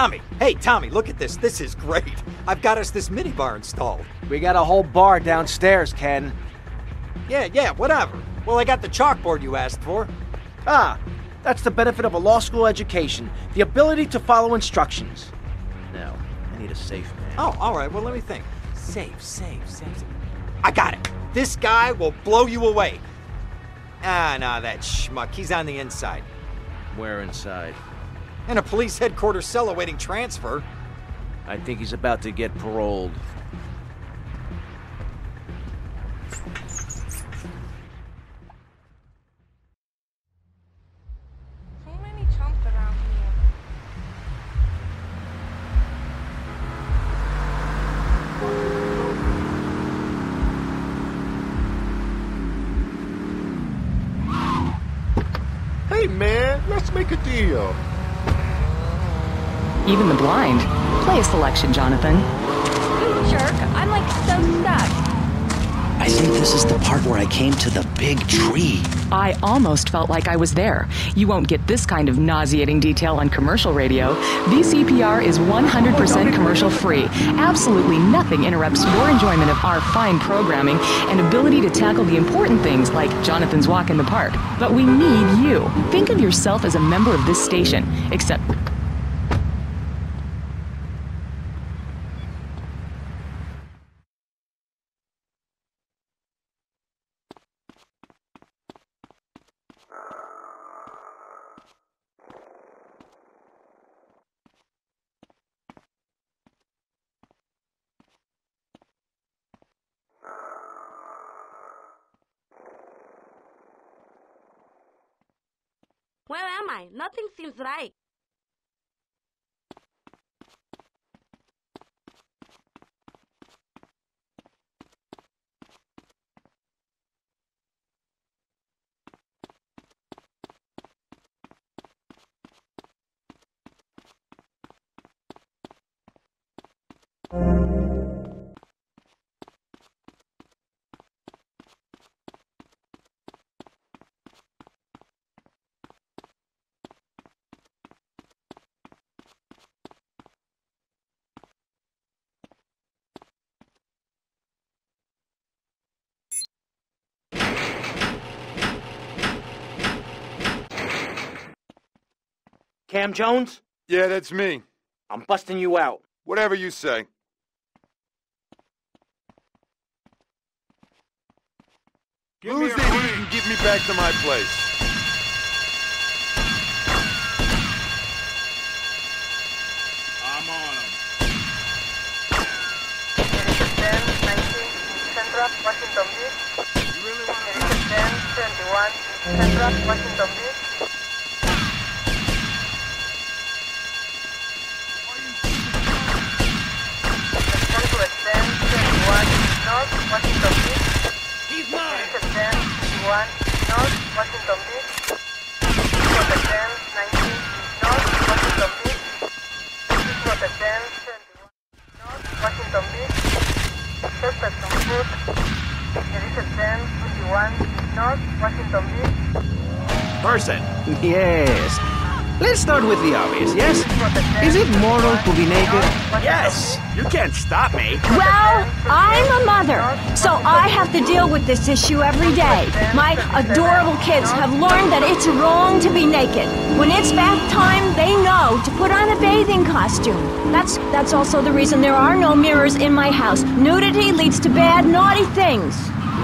Tommy! Hey, Tommy, look at this. This is great. I've got us this minibar installed. We got a whole bar downstairs, Ken. Yeah, whatever. Well, I got the chalkboard you asked for. Ah, that's the benefit of a law school education. The ability to follow instructions. No, I need a safe man. Oh, all right. Well, let me think. Safe. I got it. This guy will blow you away. Ah, nah, that schmuck. He's on the inside. Where inside? In a police headquarters cell awaiting transfer. I think he's about to get paroled. So many chumps around here. Hey man, let's make a deal. Even the blind. Play a selection, Jonathan. You jerk, I'm like so stuck. I think this is the part where I came to the big tree. I almost felt like I was there. You won't get this kind of nauseating detail on commercial radio. VCPR is 100% commercial free. Absolutely nothing interrupts your enjoyment of our fine programming and ability to tackle the important things like Jonathan's walk in the park. But we need you. Think of yourself as a member of this station, except... Where am I? Nothing seems right. Cam Jones? Yeah, that's me. I'm busting you out. Whatever you say. Lose it and get me back to my place. I'm on him. Central Washington Beach. You really want to... 1021 Central Washington Beach. North Washington Beach. He's mine! 1021 North Washington Beach. 1019 North Washington Beach. 1021 North Washington Beach. Suspect on foot. 1021 North Washington Beach. Person. Yes. Let's start with the obvious, yes? Is it moral to be naked? Yes! You can't stop me. Well, I'm a mother, so I have to deal with this issue every day. My adorable kids have learned that it's wrong to be naked. When it's bath time, they know to put on a bathing costume. That's also the reason there are no mirrors in my house. Nudity leads to bad, naughty things.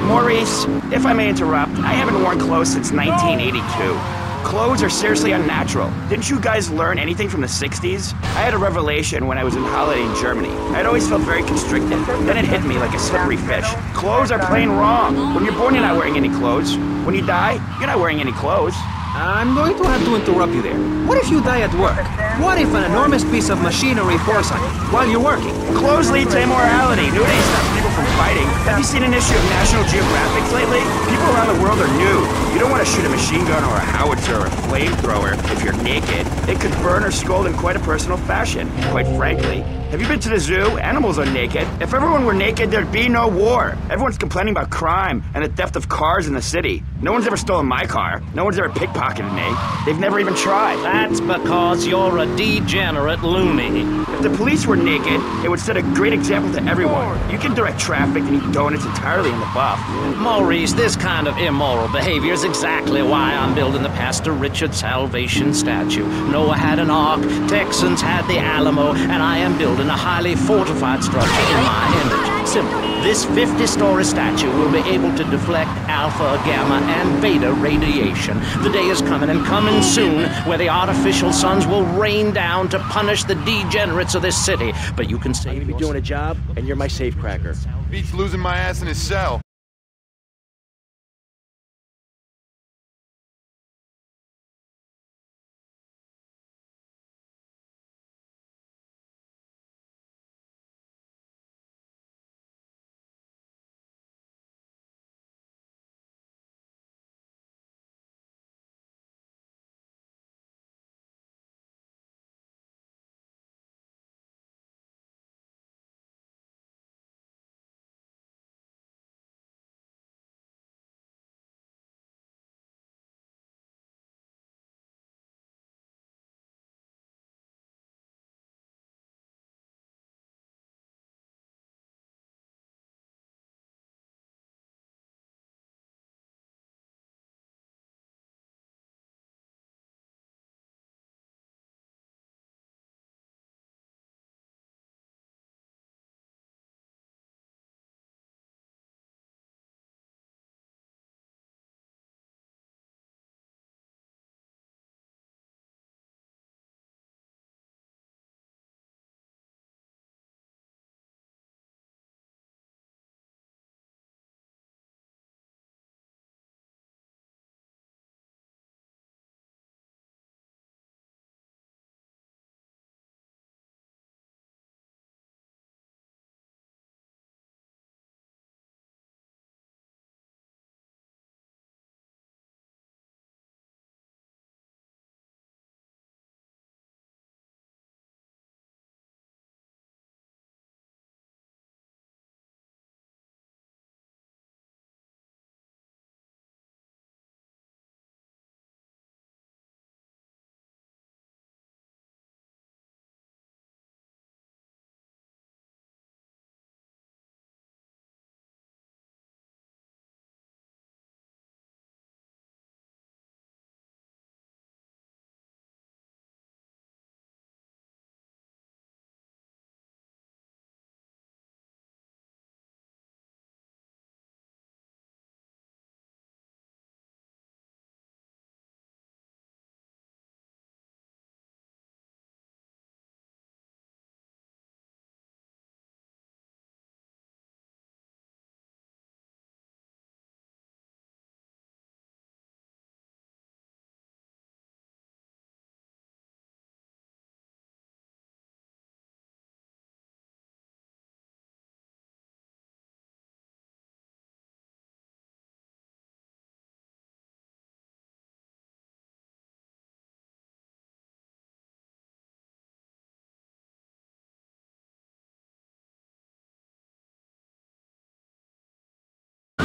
Maurice, if I may interrupt, I haven't worn clothes since 1982. Clothes are seriously unnatural. Didn't you guys learn anything from the 60s? I had a revelation when I was on holiday in Germany. I'd always felt very constricted. Then it hit me like a slippery fish. Clothes are plain wrong. When you're born, you're not wearing any clothes. When you die, you're not wearing any clothes. I'm going to have to interrupt you there. What if you die at work? What if an enormous piece of machinery falls on you while you're working? Clothes lead to immorality. Nudity stops people from fighting. Have you seen an issue of National Geographic lately? People around the world are nude. You don't want to shoot a machine gun or a howitzer or a flamethrower if you're naked. It could burn or scald in quite a personal fashion. Quite frankly, Have you been to the zoo? Animals are naked. If everyone were naked, there'd be no war. Everyone's complaining about crime and the theft of cars in the city. No one's ever stolen my car. No one's ever pickpocketed me. They've never even tried. That's because you're a degenerate loony. If the police were naked, it would set a great example to everyone. You can direct traffic and eat donuts entirely in the buff. Maurice, this kind of immoral behavior is exactly why I'm building the Pastor Richard Salvation statue. Noah had an ark, Texans had the Alamo, and I am building a highly fortified structure in my image. Simple. This 50-story statue will be able to deflect alpha, gamma, and beta radiation. The day is coming, and coming soon, where the artificial suns will rain down to punish the degenerates of this city. But you can save me doing a job, and you're my safecracker. Beats losing my ass in his cell.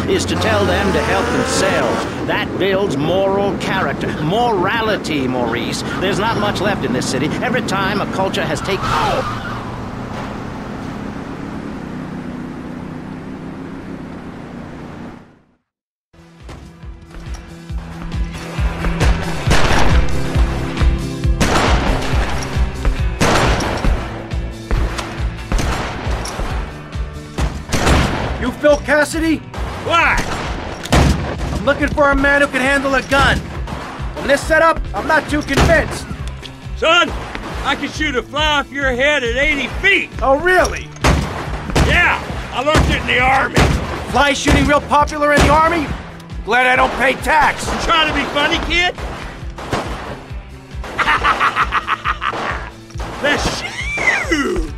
Is to tell them to help themselves. That builds moral character. Morality, Maurice. There's not much left in this city. Every time a culture has taken... You Phil Cassidy? Why? I'm looking for a man who can handle a gun. From this setup, I'm not too convinced. Son, I can shoot a fly off your head at 80 feet. Oh, really? Yeah, I learned it in the Army. Fly shooting real popular in the Army? Glad I don't pay tax. You trying to be funny, kid? Let's shoot!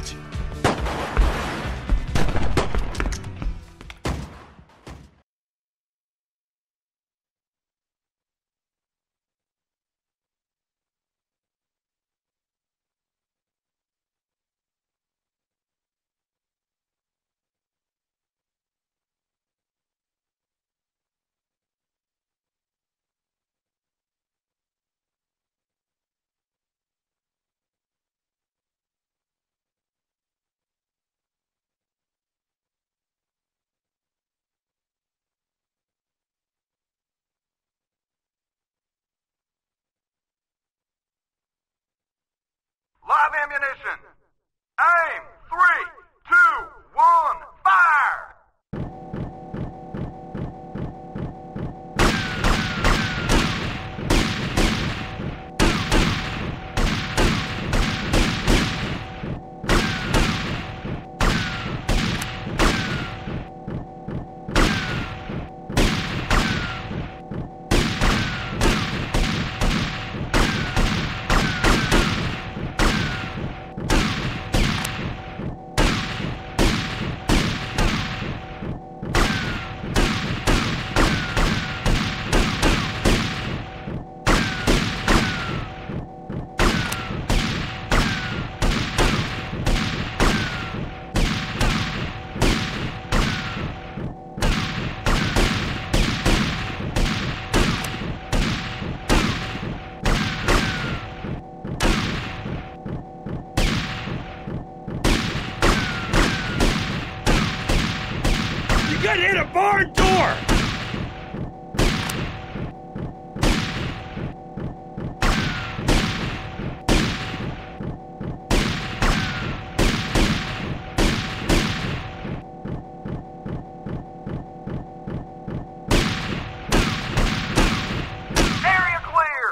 Live ammunition. Aim. 3, 2, 1, fire! Get in a barn door! Area clear!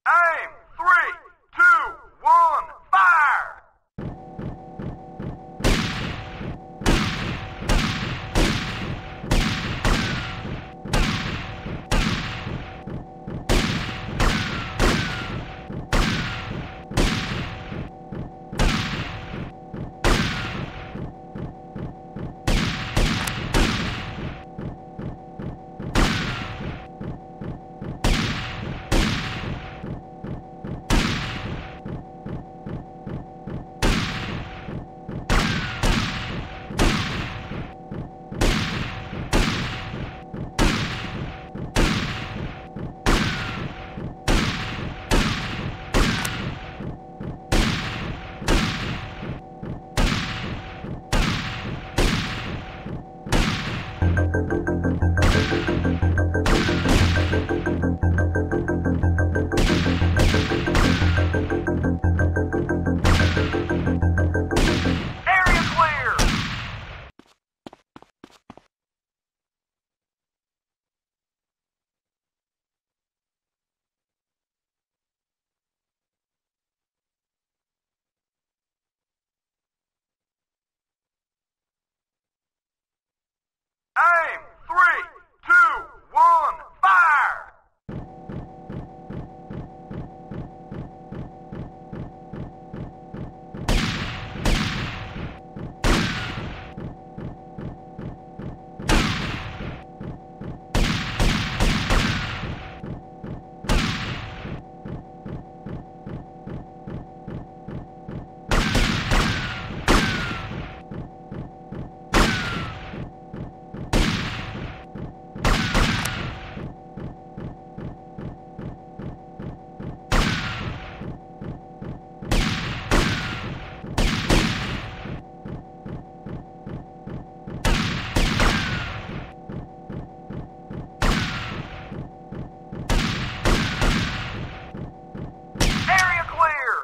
Aim! 3, 2, 1, fire! Area clear! Aim! 3, 2, 1, fire! Area clear!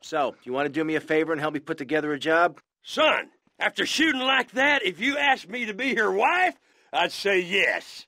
So, you want to do me a favor and help me put together a job? Son, after shooting like that, if you asked me to be your wife, I'd say yes.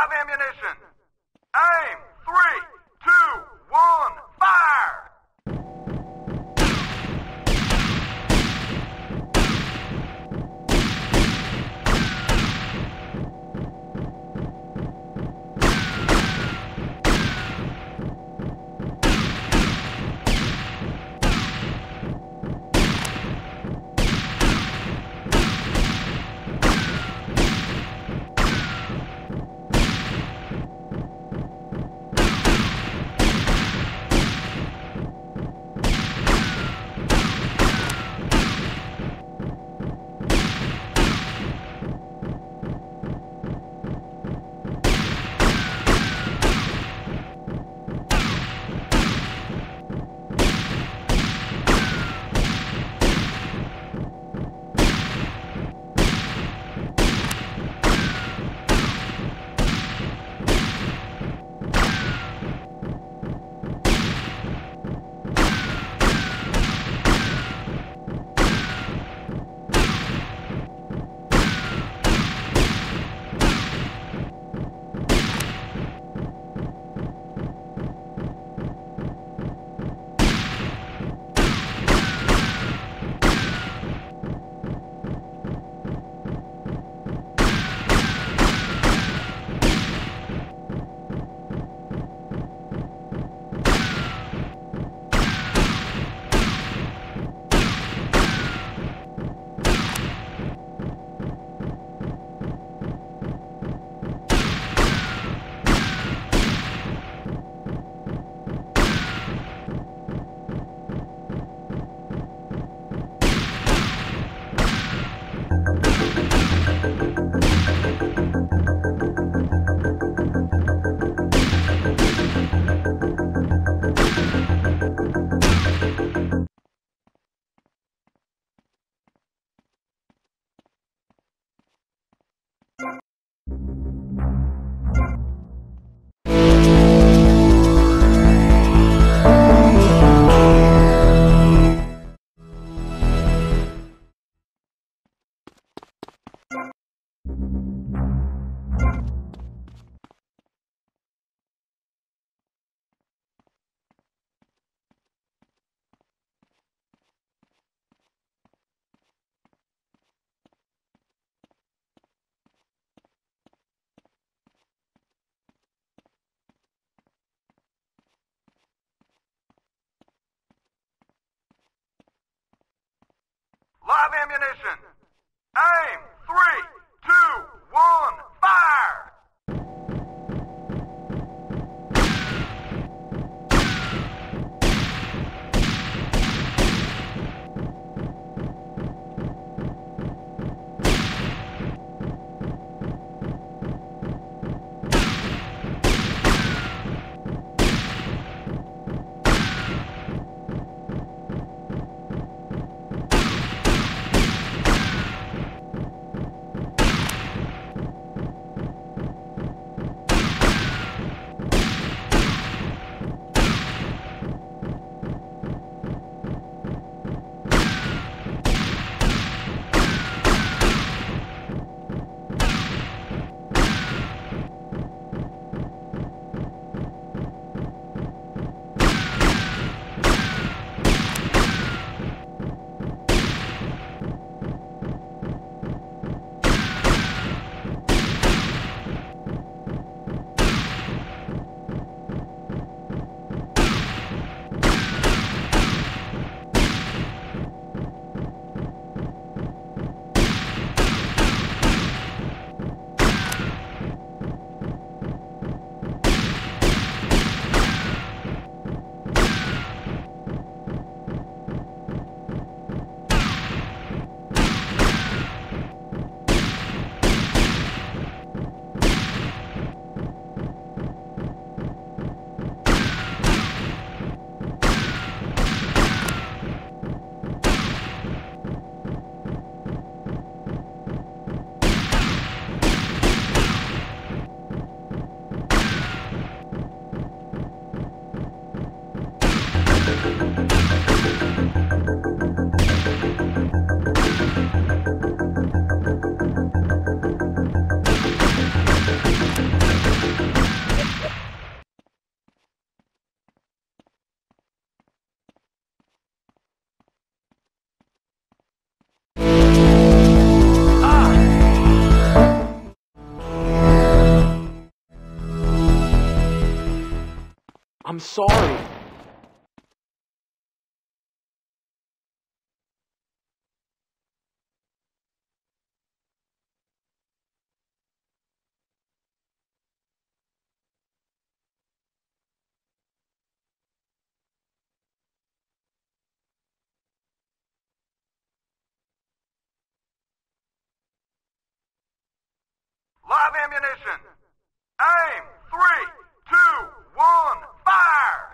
of ammunition. Aim! 3, 2, 1, fire! I'm sorry. Live ammunition! Aim! 3, 2, 1, fire!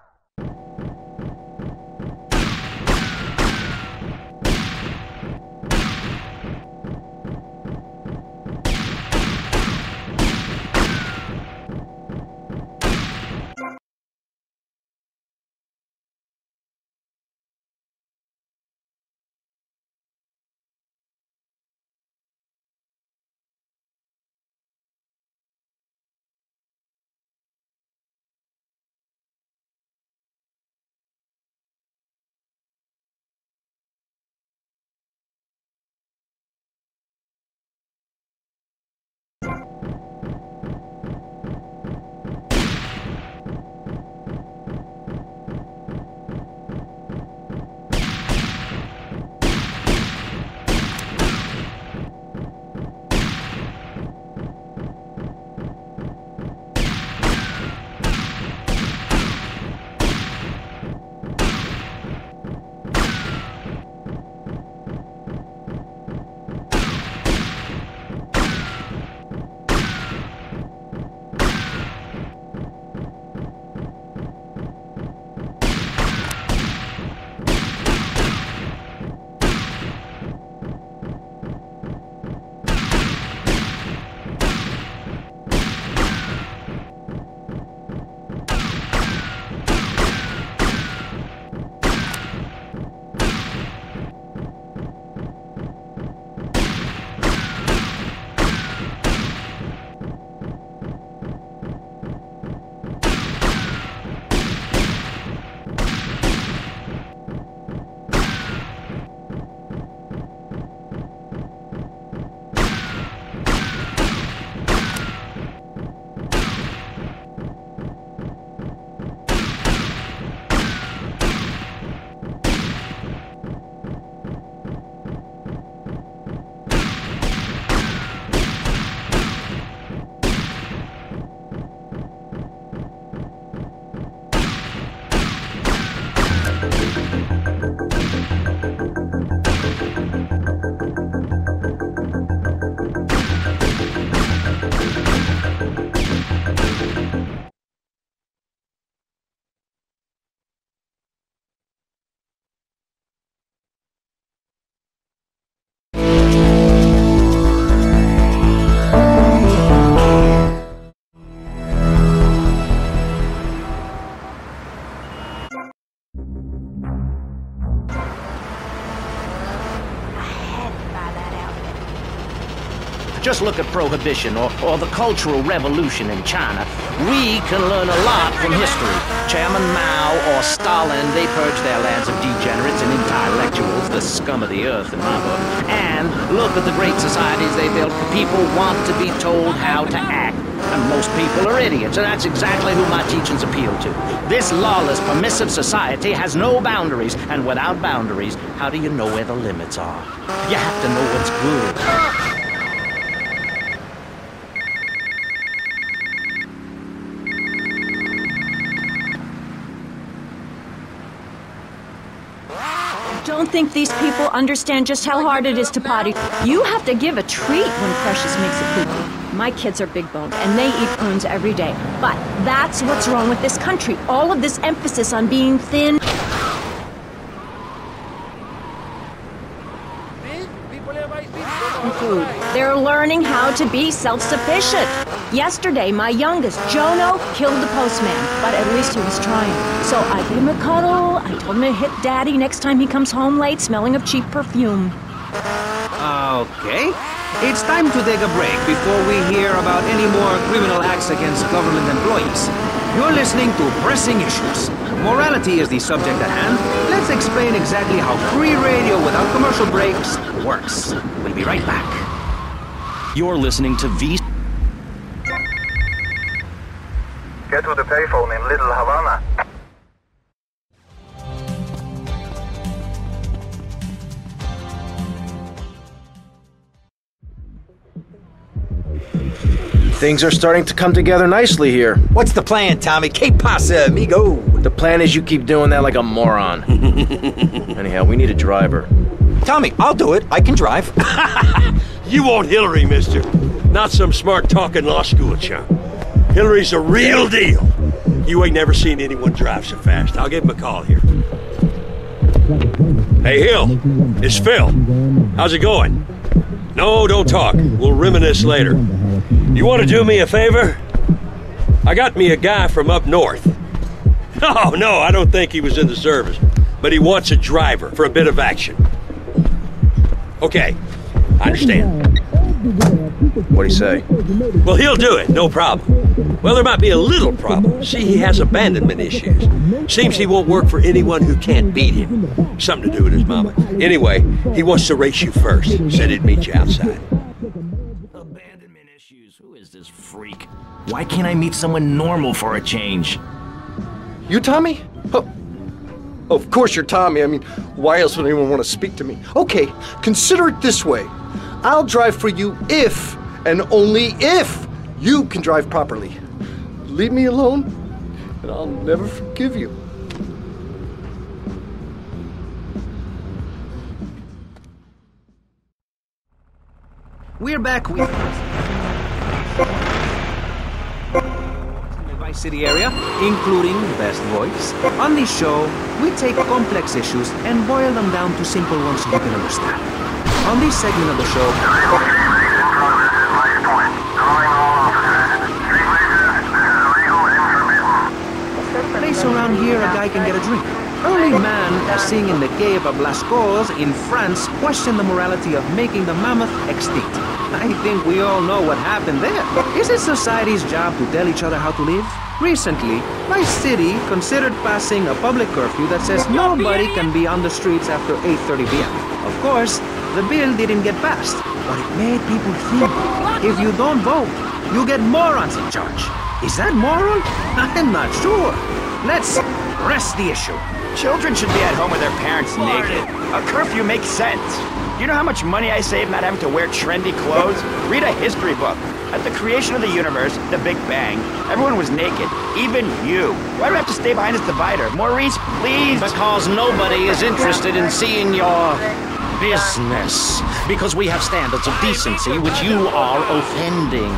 Just look at Prohibition or the Cultural Revolution in China. We can learn a lot from history. Chairman Mao or Stalin, they purged their lands of degenerates and intellectuals, the scum of the earth in my book. And look at the great societies they built. People want to be told how to act. And most people are idiots, and that's exactly who my teachings appeal to. This lawless, permissive society has no boundaries, and without boundaries, how do you know where the limits are? You have to know what's good. Don't think these people understand just how hard it is to potty. You have to give a treat when Precious makes a poo-poo. My kids are big-boned, and they eat prunes every day. But that's what's wrong with this country. All of this emphasis on being thin. Food. They're learning how to be self-sufficient. Yesterday, my youngest, Jono, killed the postman, but at least he was trying. So I gave him a cuddle. I told him to hit Daddy next time he comes home late, smelling of cheap perfume. Okay. It's time to take a break before we hear about any more criminal acts against government employees. You're listening to Pressing Issues. Morality is the subject at hand. Let's explain exactly how free radio without commercial breaks works. We'll be right back. You're listening to V. Get to the payphone in Little Havana. Things are starting to come together nicely here. What's the plan, Tommy? Que pasa, amigo? The plan is you keep doing that like a moron. Anyhow, we need a driver. Tommy, I'll do it. I can drive. You want Hillary, mister. Not some smart-talking law school chump. Hillary's a real deal. You ain't never seen anyone drive so fast. I'll give him a call here. Hey, Hill. It's Phil. How's it going? No, don't talk. We'll reminisce later. You want to do me a favor? I got me a guy from up north. Oh, no, I don't think he was in the service. But he wants a driver for a bit of action. Okay, I understand. What'd he say? Well, he'll do it, no problem. Well, there might be a little problem. See, he has abandonment issues. Seems he won't work for anyone who can't beat him. Something to do with his mama. Anyway, he wants to race you first. Said he'd meet you outside. Abandonment issues? Who is this freak? Why can't I meet someone normal for a change? You Tommy? Oh, of course you're Tommy. I mean, why else would anyone want to speak to me? Okay, consider it this way. I'll drive for you if, and only if, you can drive properly. Leave me alone, and I'll never forgive you. We're back with the Vice City area, including Best Voice. On this show, we take complex issues and boil them down to simple ones you can understand. On this segment of the show, place around here a guy can get a drink. Early man, as seen in the cave of Lascaux in France, questioned the morality of making the mammoth extinct. I think we all know what happened there. Is it society's job to tell each other how to live? Recently, Vice City considered passing a public curfew that says nobody can be on the streets after 8:30 p.m. Of course, the bill didn't get passed, but it made people think. If you don't vote, you get morons in charge. Is that moral? I'm not sure. Let's press the issue. Children should be at home with their parents naked. A curfew makes sense. You know how much money I save not having to wear trendy clothes? Read a history book. At the creation of the universe, the Big Bang, everyone was naked. Even you. Why do I have to stay behind this divider? Maurice, please! Because nobody is interested in seeing your business. Because we have standards of decency which you are offending.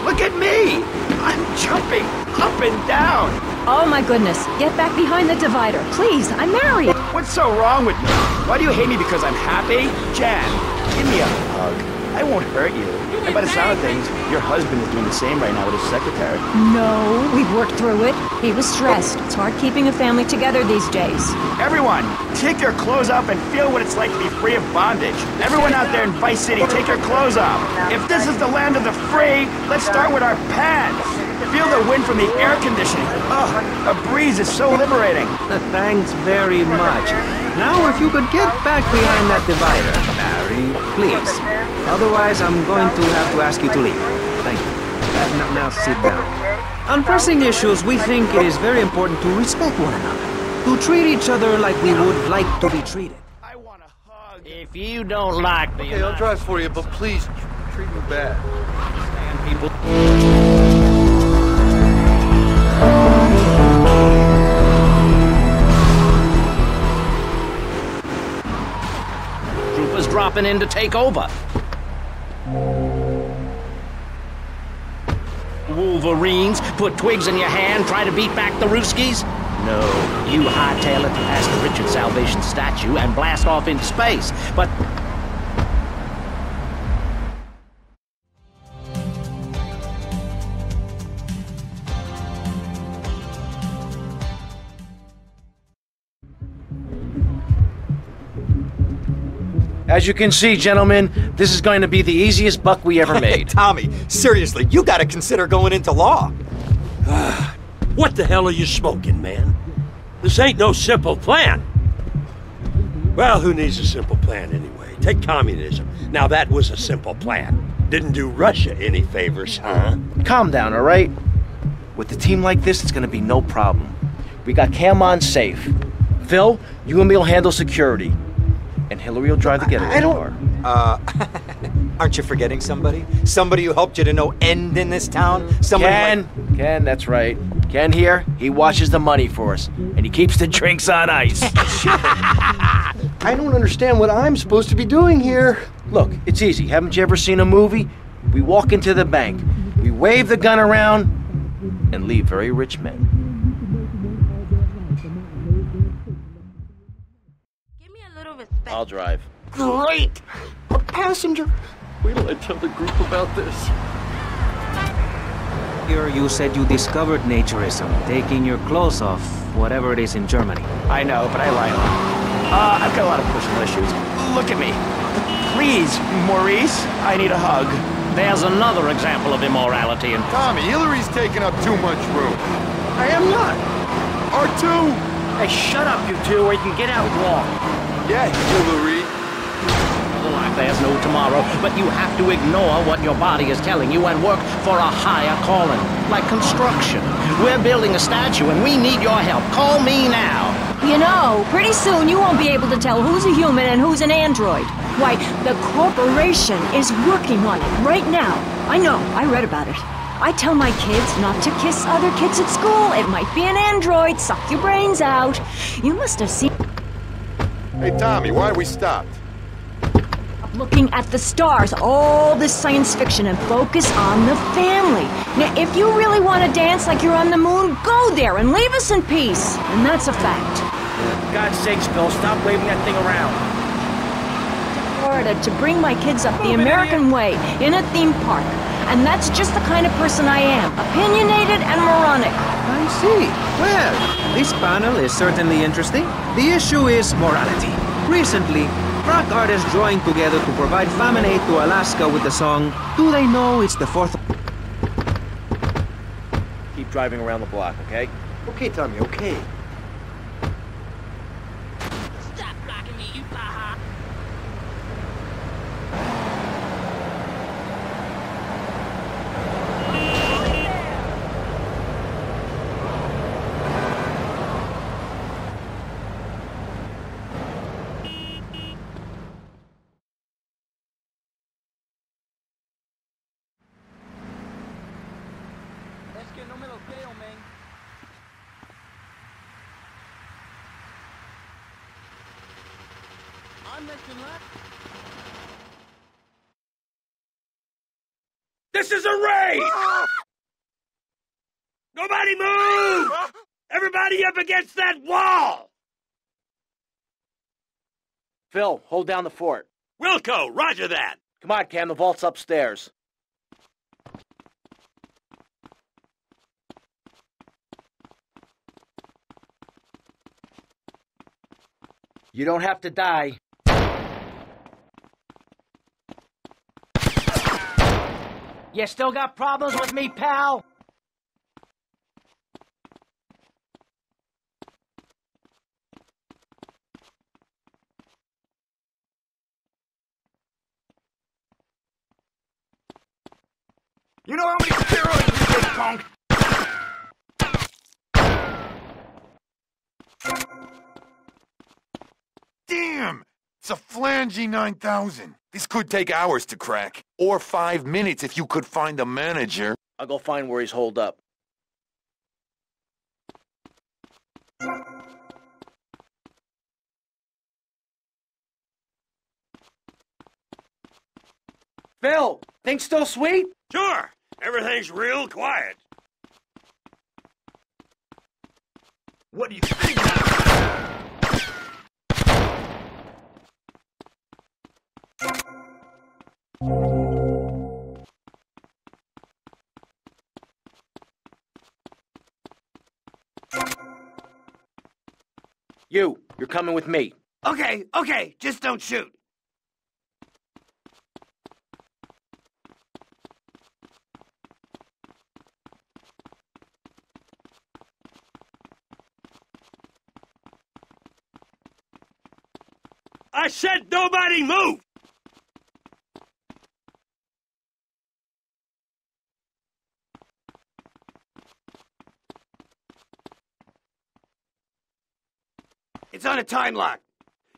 Look at me! I'm jumping up and down! Oh my goodness, get back behind the divider. Please, I'm married. What's so wrong with me? Why do you hate me because I'm happy? Jan, give me a hug. I won't hurt you. And by the sound of things, your husband is doing the same right now with his secretary. No, we've worked through it. He was stressed. It's hard keeping a family together these days. Everyone, take your clothes off and feel what it's like to be free of bondage. Everyone out there in Vice City, take your clothes off. If this is the land of the free, let's start with our pants. Feel the wind from the air conditioning. Oh, a breeze is so liberating. Thanks very much. Now if you could get back behind that divider, Barry, please. Otherwise, I'm going to have to ask you to leave. Thank you. Now sit down. On pressing issues, we think it is very important to respect one another. To treat each other like we would like to be treated. I want a hug. If you don't like the Okay, I'll drive for you, but please, treat me bad. people... Troopers dropping in to take over. Wolverines, put twigs in your hand, try to beat back the Ruskies? No, you hightail it past the Richard Salvation statue and blast off into space. But... As you can see, gentlemen, this is going to be the easiest buck we ever made. Tommy, seriously, you gotta consider going into law. What the hell are you smoking, man? This ain't no simple plan. Well, who needs a simple plan anyway? Take communism. Now that was a simple plan. Didn't do Russia any favors, huh? Calm down, all right? With a team like this, it's going to be no problem. We got Cam on safe. Phil, you and me will handle security. And Hillary will drive the getaway car. Aren't you forgetting somebody? Somebody who helped you to no end in this town? Somebody Ken, that's right. Ken here, he washes the money for us, and he keeps the drinks on ice. I don't understand what I'm supposed to be doing here. Look, it's easy. Haven't you ever seen a movie? We walk into the bank, we wave the gun around, and leave very rich men. Give me a little respect. I'll drive. Great! A passenger! Wait till I tell the group about this. Here you said you discovered naturism, taking your clothes off, whatever it is in Germany. I know, but I lie a lot. I've got a lot of personal issues. Look at me. Please, Maurice, I need a hug. There's another example of immorality in... Tommy, Hillary's taking up too much room. I am not. R2! Hey, shut up, you two, or you can get out wrong. Yeah, Hillary. There's no tomorrow, but you have to ignore what your body is telling you and work for a higher calling, like construction. We're building a statue and we need your help. Call me now. You know, pretty soon you won't be able to tell who's a human and who's an android. Why, the corporation is working on it right now. I know, I read about it. I tell my kids not to kiss other kids at school. It might be an android, suck your brains out. You must have seen... Hey, Tommy, why are we stopped? Looking at the stars, all this science fiction, and focus on the family. Now, if you really want to dance like you're on the moon, go there and leave us in peace. And that's a fact. For God's sakes, Phil, stop waving that thing around. Florida to bring my kids up the American way in a theme park. And that's just the kind of person I am. Opinionated and moronic. I see. Well, this panel is certainly interesting. The issue is morality. Recently, rock artists joined together to provide famine aid to Alaska with the song, Do They Know It's the 4th of... Keep driving around the block, okay? Okay, Tommy, okay. Stop blocking me, you baha. This is a raid! Nobody move! Everybody up against that wall! Phil, hold down the fort. Wilco, roger that! Come on, Cam, the vault's upstairs. You don't have to die. You still got problems with me, pal? You know how many steroids you take, punk? Damn! It's a Flangy 9000. This could take hours to crack. Or 5 minutes if you could find the manager. I'll go find where he's holed up. Phil, things still sweet? Sure. Everything's real quiet. What do you think? You're coming with me. Okay, just don't shoot. I said nobody move! It's on a time lock.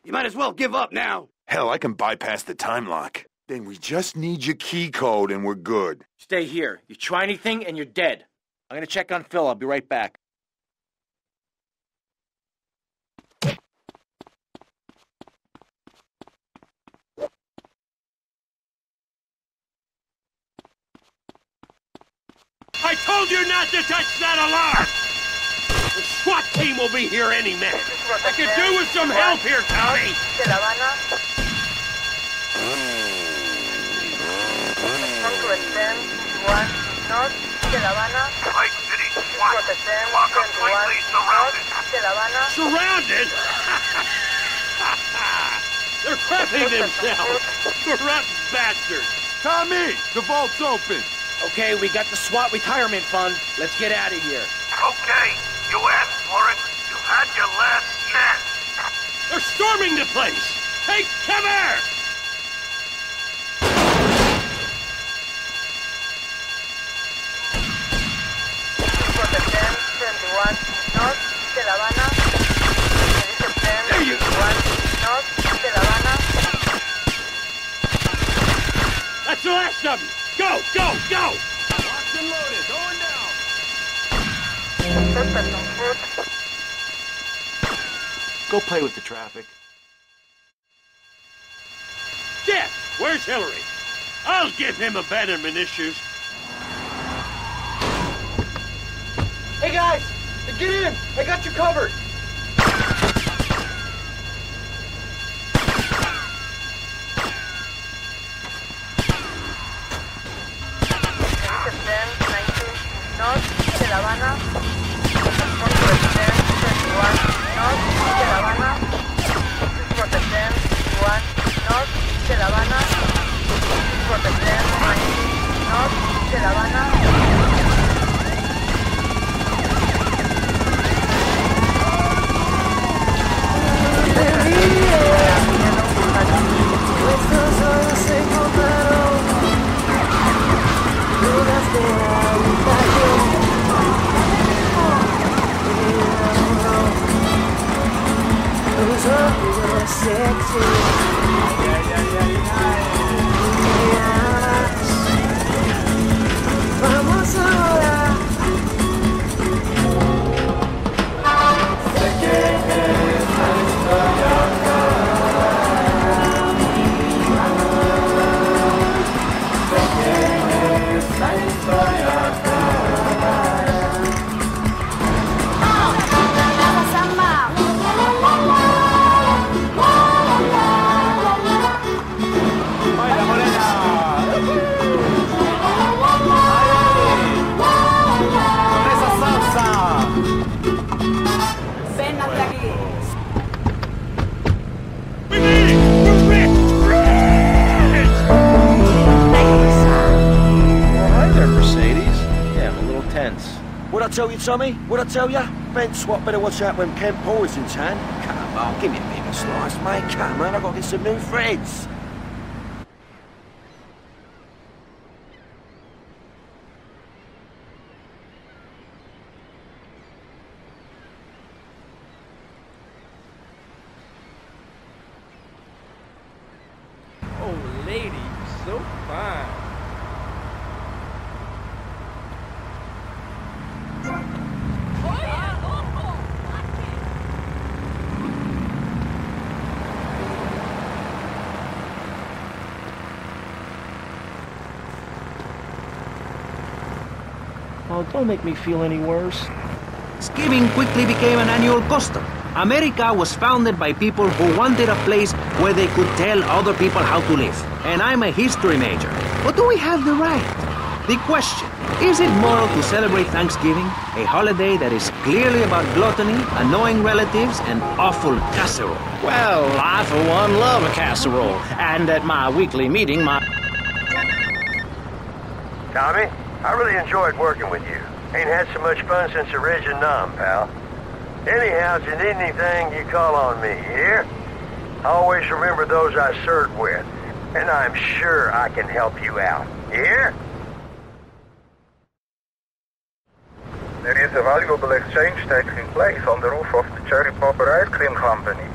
You might as well give up now. Hell, I can bypass the time lock. Then we just need your key code and we're good. Stay here. You try anything and you're dead. I'm gonna check on Phil. I'll be right back. I told you not to touch that alarm! The SWAT team will be here any minute. I could do with some help here, Tommy! Lake City SWAT. Lock up quickly, surrounded. Surrounded? They're crapping themselves! Corrupt bastards! Tommy, the vault's open. Okay, we got the SWAT retirement fund. Let's get out of here. Okay, you asked for it. You've had your last chance. They're storming the place! Take cover! There you go! That's the last of them! Go, go, go! Locked and loaded, going down. Go play with the traffic. Jeff, where's Hillary? I'll give him abandonment issues. Hey guys, get in! I got you covered! What'd I tell you, Tommy? What'd I tell you? Ben Swat better watch out when Ken Paul is in town. Come on, give me a bigger slice, mate. Come on, I've got to get some new friends. Oh, lady, so fine. Oh, don't make me feel any worse. Skimming quickly became an annual custom. America was founded by people who wanted a place where they could tell other people how to live. And I'm a history major. But do we have the right? The question, is it moral to celebrate Thanksgiving, a holiday that is clearly about gluttony, annoying relatives, and awful casserole? Well, I for one love a casserole. And at my weekly meeting, Tommy, I really enjoyed working with you. Ain't had so much fun since the Reg and Nom, pal. Anyhow, if you need anything, you call on me, you hear? I always remember those I served with, and I'm sure I can help you out. You hear? There is a valuable exchange taking place on the roof of the Cherry Popper Ice Cream Company.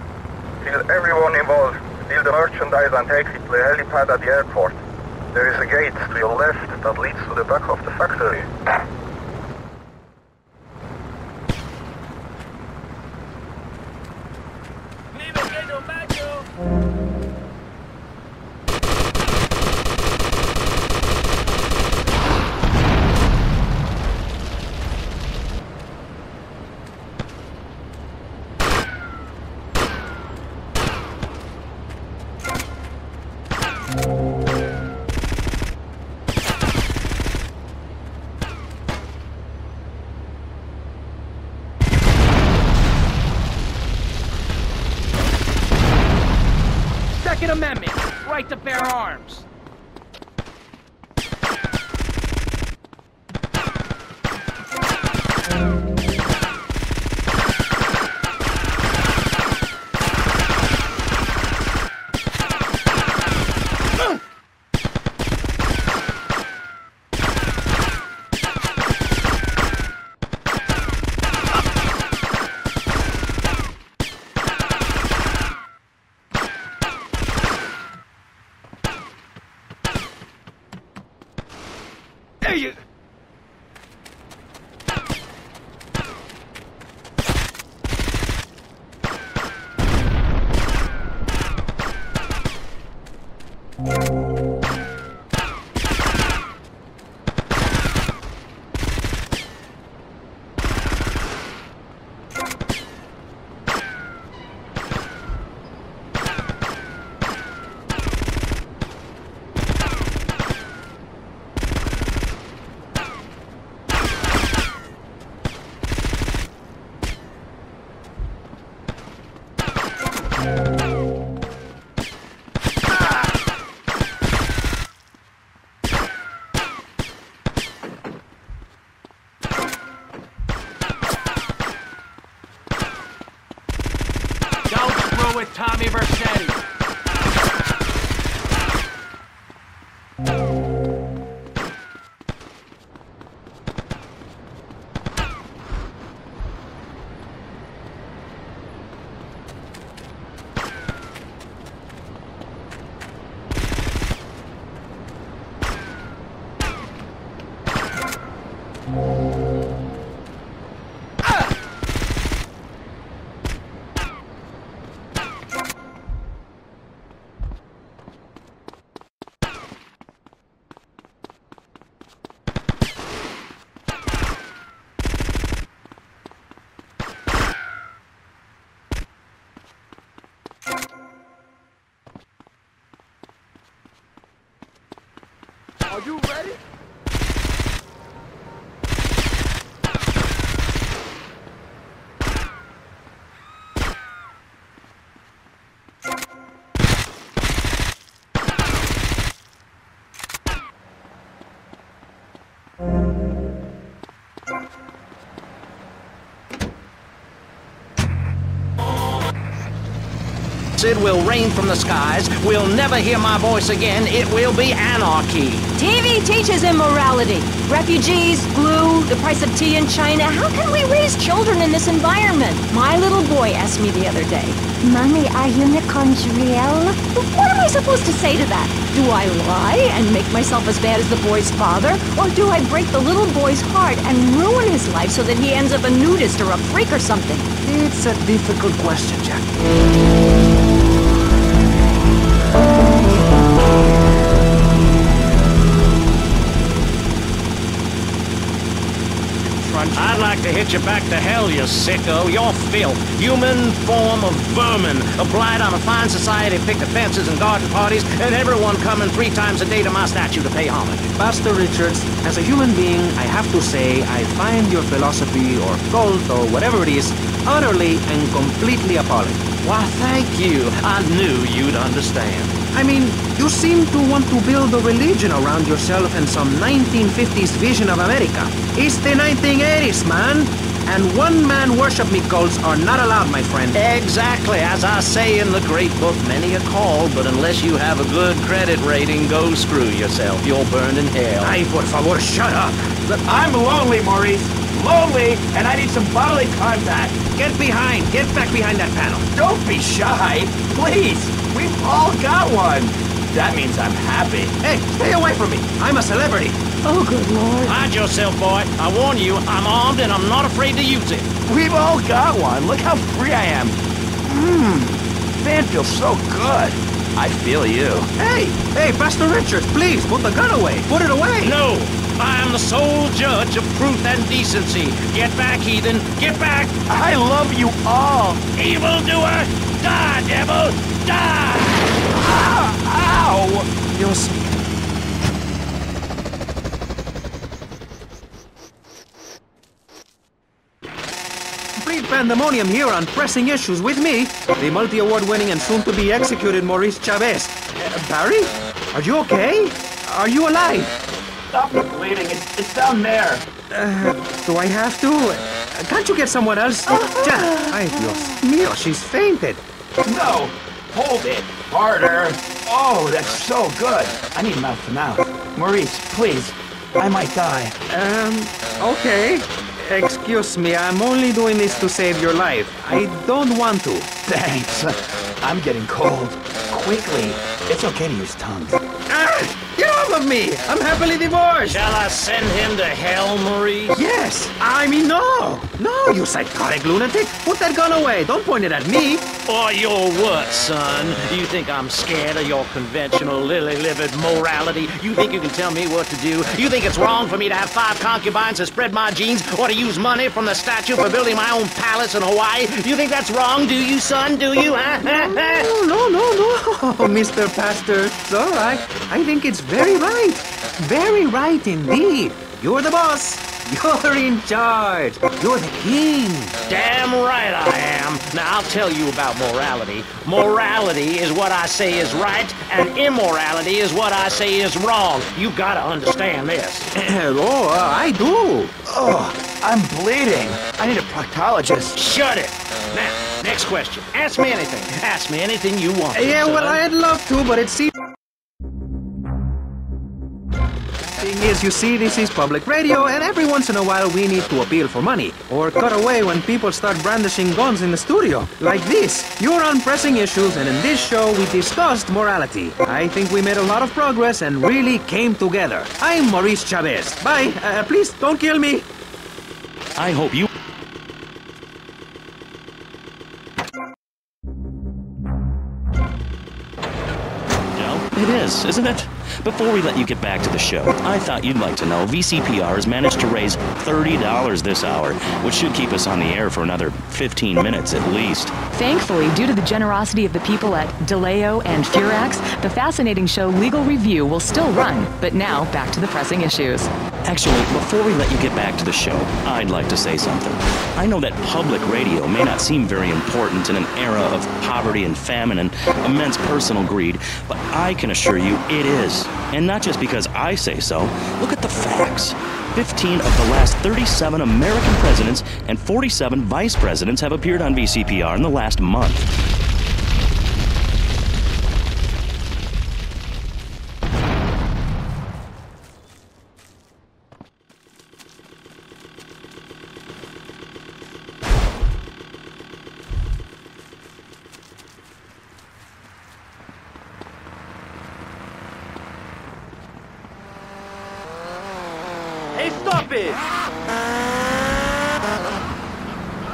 Feel everyone involved Steal the merchandise and take it to the helipad at the airport. There is a gate to your left that leads to the back of the factory. Second Amendment, right to bear arms. With Tommy Vercetti. Are you ready? It will rain from the skies. We'll never hear my voice again. It will be anarchy. TV teaches immorality. Refugees, glue, the price of tea in China. How can we raise children in this environment? My little boy asked me the other day, Mommy, are unicorns real? What am I supposed to say to that? Do I lie and make myself as bad as the boy's father? Or do I break the little boy's heart and ruin his life so that he ends up a nudist or a freak or something? It's a difficult question, Jack. I'd like to hit you back to hell, you sicko. You're filth. Human form of vermin. A blight on a fine society, picket fences and garden parties, and everyone coming 3 times a day to my statue to pay homage. Pastor Richards, as a human being, I have to say I find your philosophy or cult or whatever it is utterly and completely appalling. Why, thank you. I knew you'd understand. I mean, you seem to want to build a religion around yourself and some 1950s vision of America. It's the 1980s, man. And one-man worship me cults are not allowed, my friend. Exactly. As I say in the great book, many a call, but unless you have a good credit rating, go screw yourself. You'll burn in hell. Ay, por favor, shut up. I'm lonely, Maurice. Lonely, and I need some bodily contact. Get back behind that panel. Don't be shy. Please. We've all got one. That means I'm happy. Hey, stay away from me. I'm a celebrity. Oh, good Lord. Mind yourself, boy. I warn you, I'm armed and I'm not afraid to use it. We've all got one. Look how free I am. Man feels so good. I feel you. Hey, Pastor Richards, please, put the gun away. Put it away. No, I am the sole judge of truth and decency. Get back, heathen. Get back. I love you all. Evildoer, die, devil, die. Ow! Dios. Complete pandemonium here on Pressing Issues with me, the multi-award-winning and soon-to-be executed Maurice Chavez. Barry? Are you okay? Are you alive? Stop the bleeding. It's down there. Do I have to? Can't you get someone else? Ay, Dios mío, she's fainted. No. Hold it. Harder. Oh, that's so good. I need mouth to mouth. Maurice, please. I might die. Okay. Excuse me, I'm only doing this to save your life. I don't want to. Thanks. I'm getting cold. Quickly. It's okay to use tongue. Get off of me! I'm happily divorced! Shall I send him to hell, Maurice? Yes! I mean, no! No, you psychotic lunatic! Put that gun away! Don't point it at me! Or your what, son? You think I'm scared of your conventional lily-livered morality? You think you can tell me what to do? You think it's wrong for me to have 5 concubines to spread my genes, or to use money from the statue for building my own palace in Hawaii? You think that's wrong, do you, son? Do you, huh? No, Mr. Pastor. It's all right. I think it's very right. Very right indeed. You're the boss. You're in charge. You're the king. Damn right I am. Now, I'll tell you about morality. Morality is what I say is right, and immorality is what I say is wrong. You gotta understand this. I do. Oh, I'm bleeding. I need a proctologist. Shut it. Now, next question. Ask me anything. Ask me anything you want. Yeah, well, I'd love to, but it seems... Thing is, you see, this is public radio, and every once in a while we need to appeal for money, or cut away when people start brandishing guns in the studio. Like this. You're on Pressing Issues, and in this show we discussed morality. I think we made a lot of progress and really came together. I'm Maurice Chavez. Bye. Please, don't kill me. I hope you... It is, isn't it? Before we let you get back to the show, I thought you'd like to know VCPR has managed to raise $30 this hour, which should keep us on the air for another 15 minutes at least. Thankfully, due to the generosity of the people at DeLeo and Furax, the fascinating show Legal Review will still run. But now, back to the Pressing Issues. Actually, before we let you get back to the show, I'd like to say something. I know that public radio may not seem very important in an era of poverty and famine and immense personal greed, but I can assure you it is. And not just because I say so. Look at the facts. 15 of the last 37 American presidents and 47 vice presidents have appeared on VCPR in the last month. Stop it!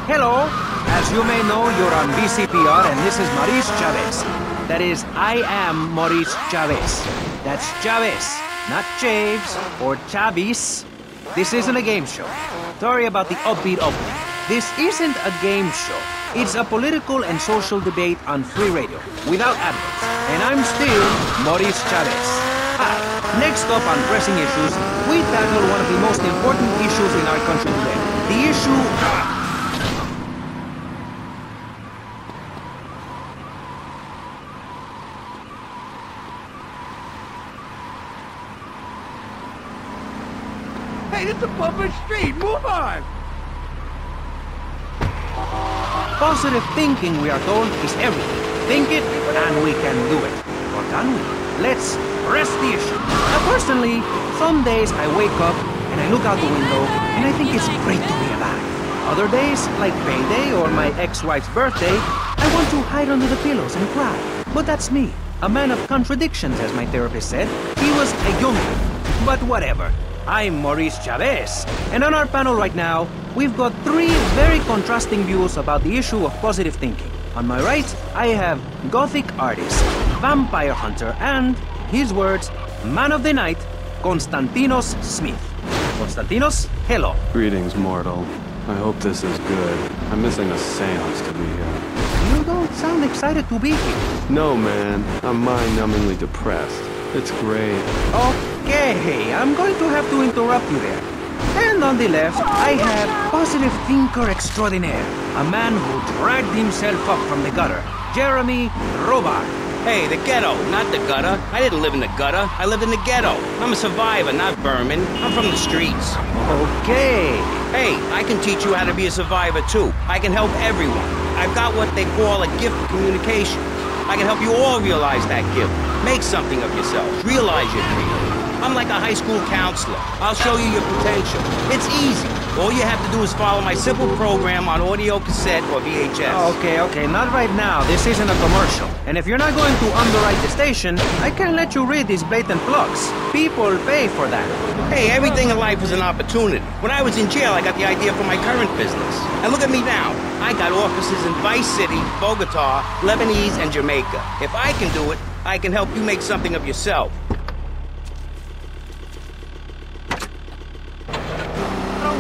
Hello. As you may know, you're on VCPR, and this is Maurice Chavez. That is, I am Maurice Chavez. That's Chavez, not Chaves or Chavis. This isn't a game show. Sorry about the upbeat opening. This isn't a game show. It's a political and social debate on free radio, without adverts. And I'm still Maurice Chavez. Next up on Pressing Issues, we tackle one of the most important issues in our country today. The issue... Hey, this is a public street. Move on. Positive thinking, we are told, is everything. Think it, and we can do it. Or can we? Let's press the issue. Now, personally, some days I wake up and I look out the window and I think it's great to be alive. Other days, like payday or my ex-wife's birthday, I want to hide under the pillows and cry. But that's me. A man of contradictions, as my therapist said. He was a young one. But whatever. I'm Maurice Chavez. And on our panel right now, we've got three very contrasting views about the issue of positive thinking. On my right, I have Gothic artist, vampire hunter, and, his words, man of the night, Konstantinos Smith. Konstantinos, hello. Greetings, mortal. I hope this is good. I'm missing a seance to be here. You don't sound excited to be here. No, man. I'm mind-numbingly depressed. It's great. Okay, I'm going to have to interrupt you there. And on the left, I have positive thinker extraordinaire, a man who dragged himself up from the gutter, Jeremy Robart. Hey, the ghetto, not the gutter. I didn't live in the gutter. I lived in the ghetto. I'm a survivor, not vermin. I'm from the streets. Okay. Hey, I can teach you how to be a survivor, too. I can help everyone. I've got what they call a gift for communication. I can help you all realize that gift. Make something of yourselves. Realize your dream. I'm like a high school counselor. I'll show you your potential. It's easy. All you have to do is follow my simple program on audio cassette or VHS. Okay, not right now. This isn't a commercial. And if you're not going to underwrite the station, I can't let you read these blatant plugs. People pay for that. Hey, everything in life is an opportunity. When I was in jail, I got the idea for my current business. And look at me now. I got offices in Vice City, Bogota, Lebanese, and Jamaica. If I can do it, I can help you make something of yourself.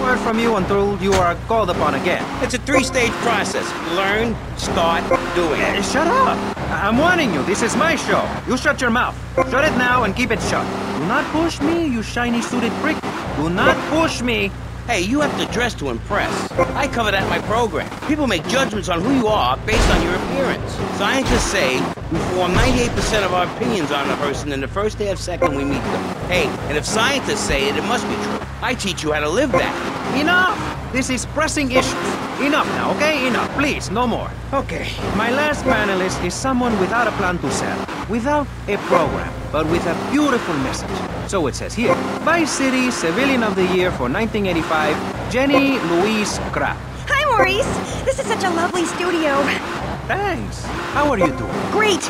Word from you until you are called upon again. It's a three-stage process. Learn, start, doing. Shut up! I'm warning you, this is my show. You shut your mouth. Shut it now and keep it shut. Do not push me, you shiny suited prick. Do not push me. Hey, you have to dress to impress. I cover that in my program. People make judgments on who you are based on your appearance. Scientists say we form 98% of our opinions on a person in the first half second we meet them. Hey, and if scientists say it, it must be true. I teach you how to live that. Enough! This is pressing issues. Enough now, okay? Enough. Please, no more. Okay. My last panelist is someone without a plan to sell, without a program, but with a beautiful message. So it says here, Vice City Civilian of the Year for 1985, Jenny Louise Krapp. Hi, Maurice. This is such a lovely studio. Thanks. How are you doing? Great.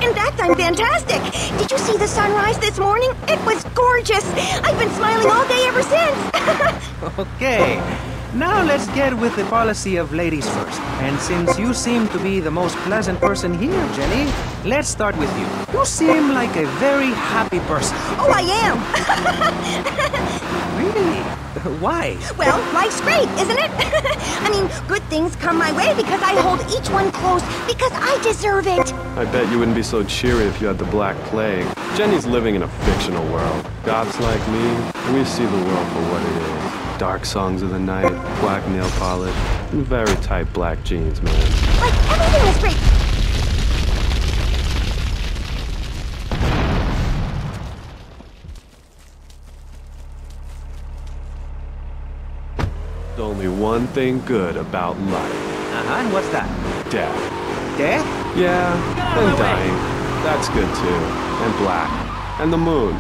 In fact, I'm fantastic. Did you see the sunrise this morning? It was gorgeous. I've been smiling all day ever since. Okay. Now let's get with the policy of ladies first. And since you seem to be the most pleasant person here, Jenny, let's start with you. You seem like a very happy person. Oh, I am. Really? Why? Well, life's great, isn't it? I mean, good things come my way because I hold each one close because I deserve it. I bet you wouldn't be so cheery if you had the Black Plague. Jenny's living in a fictional world. Goths like me, we see the world for what it is. Dark songs of the night, black nail polish, and very tight black jeans, man. Like, everything is great. There's only one thing good about life. And what's that? Death. Death? Yeah, and dying. That's good too. And black. And the moon.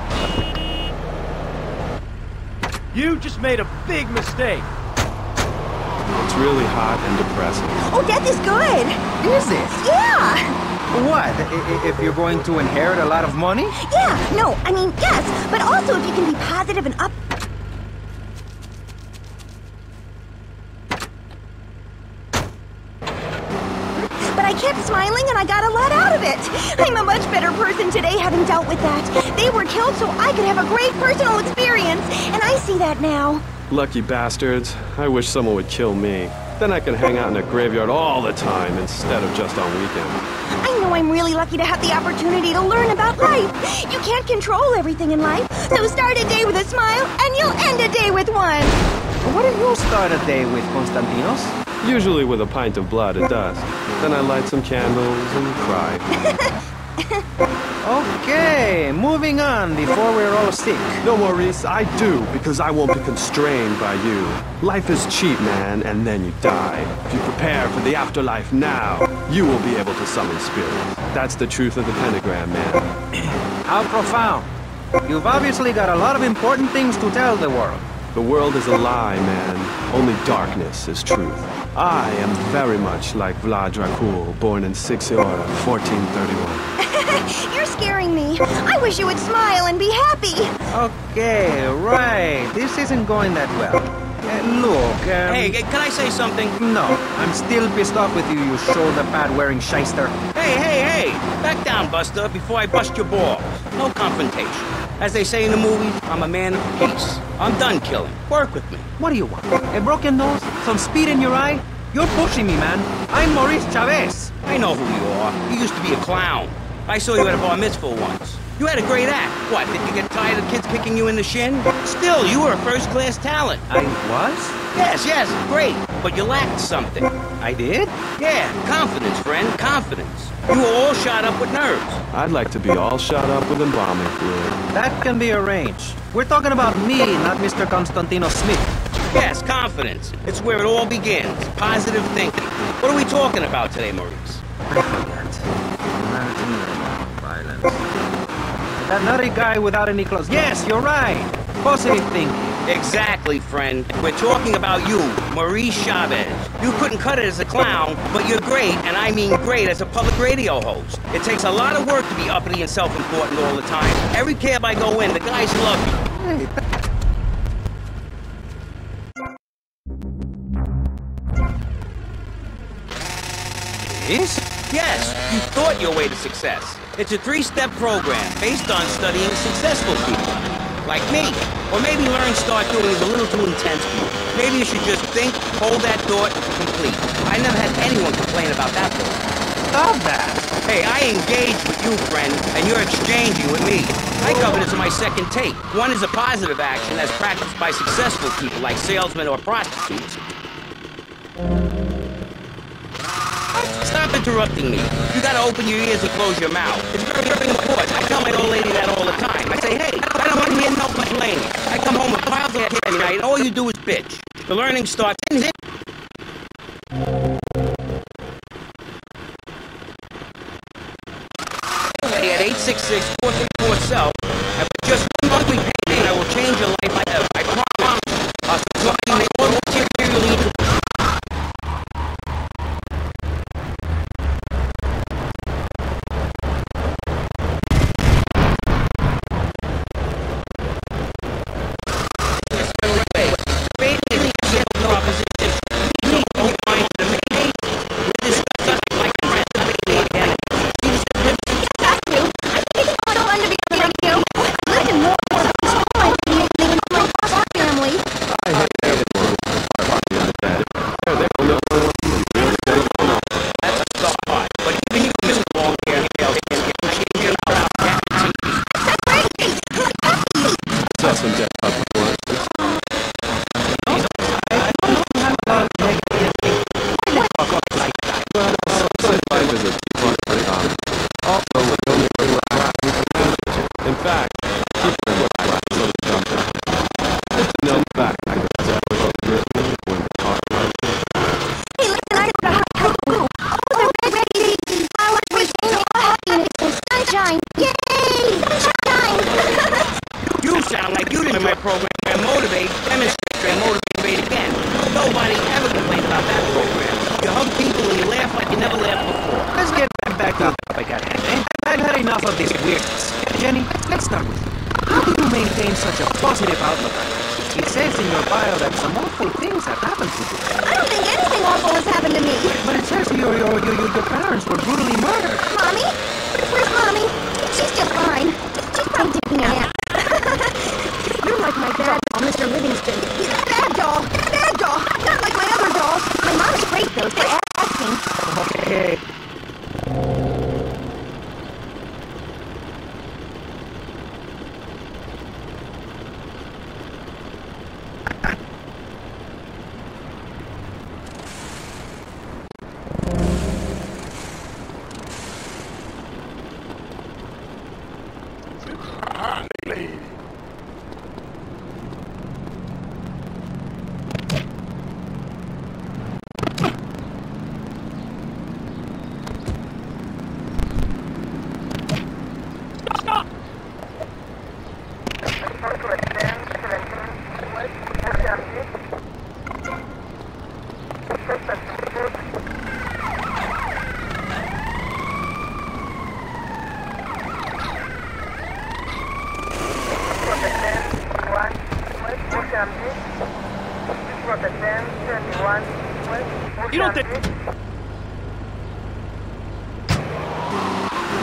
You just made a big mistake. It's really hot and depressing. Oh, death is good. Is it? Yeah. What? If you're going to inherit a lot of money? Yeah, no, I mean, yes. But also if you can be positive and up. But I kept smiling and I got a lot out of it. I'm a much better person today having dealt with that. They were killed so I could have a great personal experience, and I see that now. Lucky bastards. I wish someone would kill me. Then I can hang out in a graveyard all the time instead of just on weekends. I know I'm really lucky to have the opportunity to learn about life. You can't control everything in life, so start a day with a smile and you'll end a day with one. What do you start a day with, Konstantinos? Usually with a pint of blood at dusk. Then I light some candles and cry. Okay, moving on before we're all sick. No, Maurice, I do, because I won't be constrained by you. Life is cheap, man, and then you die. If you prepare for the afterlife now, you will be able to summon spirits. That's the truth of the pentagram, man. How profound. You've obviously got a lot of important things to tell the world. The world is a lie, man. Only darkness is truth. I am very much like Vlad Dracul, born in Sixiora, 1431. You're scaring me. I wish you would smile and be happy. Okay, right. This isn't going that well. Look, Hey, can I say something? No, I'm still pissed off with you, you shoulder pad wearing shyster. Hey! Back down, Buster, before I bust your ball. No confrontation. As they say in the movies, I'm a man of peace. I'm done killing. Work with me. What do you want? A broken nose? Some speed in your eye? You're pushing me, man. I'm Maurice Chavez. I know who you are. You used to be a clown. I saw you at a bar mitzvah once. You had a great act. What, did you get tired of kids kicking you in the shin? Still, you were a first-class talent. I was? Yes, great. But you lacked something. I did? Yeah, confidence, friend, confidence. You were all shot up with nerves. I'd like to be all shot up with embalming fluid. That can be arranged. We're talking about me, not Mr. Constantino Smith. Yes, confidence. It's where it all begins. Positive thinking. What are we talking about today, Maurice? I forget. Violence. That nutty guy without any clothes. Yes, you're right. Positive thinking. Exactly, friend. We're talking about you, Maurice Chavez. You couldn't cut it as a clown, but you're great, and I mean great, as a public radio host. It takes a lot of work to be uppity and self-important all the time. Every cab I go in, the guys love you. Yes? Yes, you thought your way to success. It's a 3-step program based on studying successful people. Like me. Or maybe learn start doing is a little too intense for you. Maybe you should just think, hold that thought, complete. I never had anyone complain about that thought. Stop that! Hey, I engaged with you, friend, and you're exchanging with me. I covered it in my second take. One is a positive action as practiced by successful people like salesmen or prostitutes. Stop interrupting me. You gotta open your ears and close your mouth. It's very, very important. I tell my old lady that all the time. I say, hey, I don't want to hear no complaining. I come home with piles of kids every night, and all you do is bitch. The learning starts in here. At 866-434-SELF. After just one monthly payment, I will change your life forever. I promise. I'll start you the all materially to it!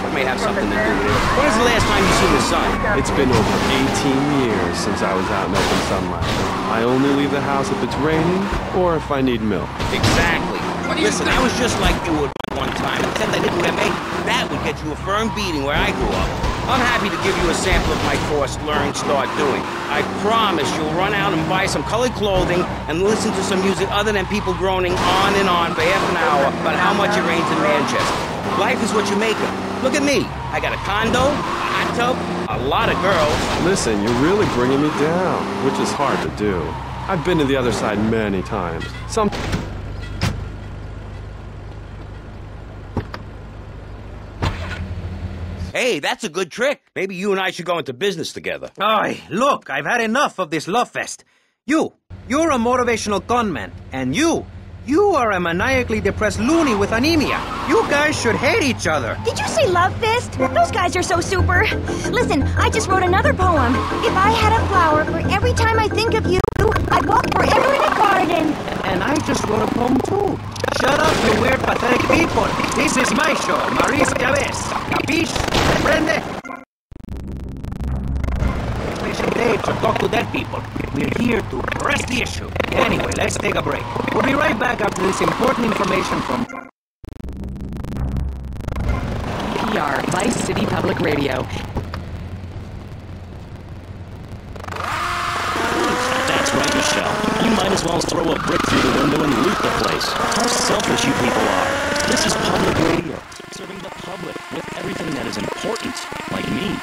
That may have something to do with it. When was the last time you seen the sun? It's been over 18 years since I was out in open sunlight. I only leave the house if it's raining or if I need milk. Exactly. Listen, I was just like you at one time. Except I didn't make that would get you a firm beating where I grew up. I'm happy to give you a sample of my course, Learn, Start Doing. I promise you'll run out and buy some colored clothing and listen to some music other than people groaning on and on for half an hour about how much it rains in Manchester. Life is what you make it. Look at me. I got a condo, a hot tub, a lot of girls. Listen, you're really bringing me down, which is hard to do. I've been to the other side many times. Hey, that's a good trick. Maybe you and I should go into business together. Oi, look, I've had enough of this love fest. You're a motivational conman, and you are a maniacally depressed loony with anemia. You guys should hate each other. Did you say love fist? Those guys are so super. Listen, I just wrote another poem. If I had a flower for every time I think of you, I'd walk forever in a garden. And I just wrote a poem too. Shut up, you weird, pathetic people. This is my show, Maurice Chavez. Capiche? Comprende? Station page to talk to dead people. We're here to press the issue. Anyway, let's take a break. We'll be right back after this important information from PR, Vice City Public Radio. That's right, Michelle. You might as well throw a brick through the window and loot the place. How selfish you people are. This is public radio, serving the public with everything that is important, like me.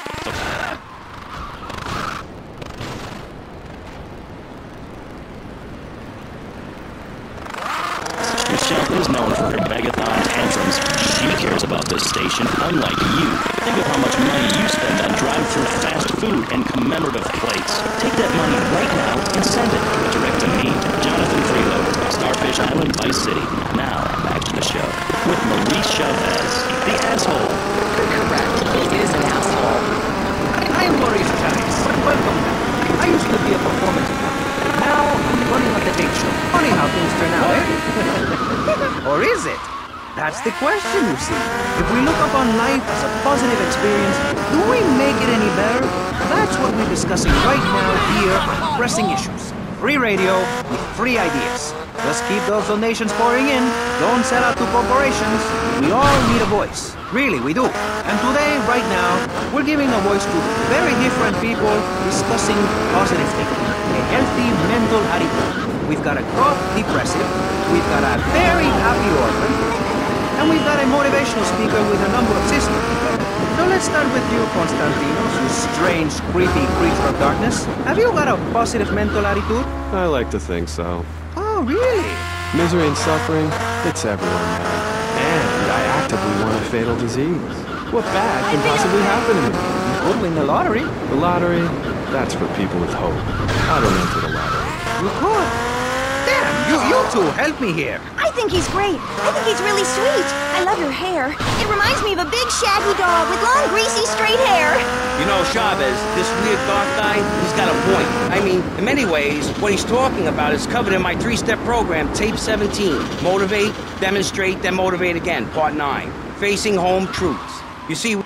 Michelle is known for her megathon tantrums. She cares about this station, unlike you. Think of how much money you spend on drive-through fast food and commemorative plates. Take that money right now and send it direct to me, Jonathan Freeloader, Starfish Island, Vice City. Now, back to the show with Maurice Chavez, the asshole. Correct, he is an asshole. I'm Maurice Chavez. Welcome back. I used to be a performance actor. Now I'm running a debate show. Funny how things turn out, eh? Or is it? That's the question, you see. If we look upon life as a positive experience, do we make it any better? That's what we're discussing right now here on Pressing Issues. Free radio with free ideas. Just keep those donations pouring in. Don't sell out to corporations. We all need a voice. Really, we do. And today, right now, we're giving a voice to very different people discussing positive thinking. A healthy mental attitude. We've got a cough depressive. We've got a very happy orphan. And we've got a motivational speaker with a number of sisters. So let's start with you, Constantinos, you strange, creepy creature of darkness. Have you got a positive mental attitude? I like to think so. Oh, really? Misery and suffering, it's everywhere, man. And I actively want a fatal disease. What bad can possibly happen to me? You could win the lottery. The lottery, that's for people with hope. I don't enter the lottery. You could. Damn, you two, help me here. I think he's great. I think he's really sweet. I love your hair. It reminds me of a big shaggy dog with long, greasy, straight hair. You know, Chavez, this weird dark guy, he's got a point. I mean, in many ways, what he's talking about is covered in my 3-step program, Tape 17. Motivate, demonstrate, then motivate again, Part 9. Facing home truths. You see...